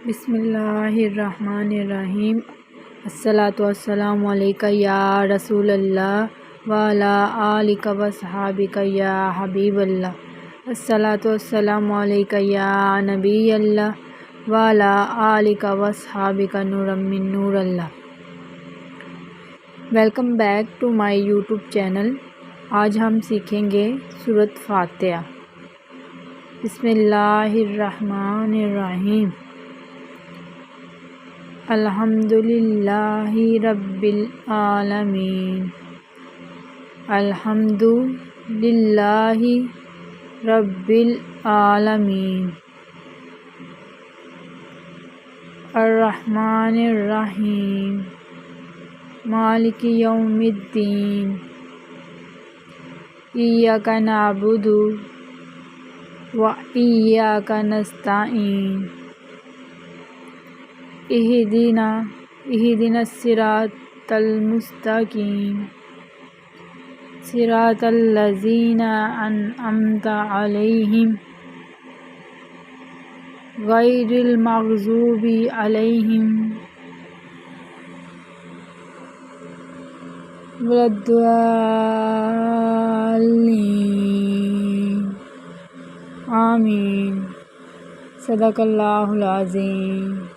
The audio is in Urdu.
بسم اللہ الرحمن الرحیم۔ الصلاۃ والسلام علیک یا رسول اللہ وعلی آلک وصحابک یا حبیب اللہ۔ الصلاۃ والسلام علیک یا نبی اللہ وعلی آلک وصحابک نورا من نور اللہ۔ Welcome back to my YouTube channel. آج ہم سیکھیں گے سورۃ فاتحہ۔ بسم اللہ الرحمن الرحیم۔ الحمد للہ رب العالمین۔ الحمد للہ رب العالمین۔ الرحمن الرحیم۔ مالک یوم الدین۔ ایاک نعبد و ایاک نستعین۔ اہدنا الصراط المستقیم۔ صراط الذین انعمت علیہم غیر المغضوب علیہم ولا الضالین۔ آمین۔ صدق اللہ العظیم۔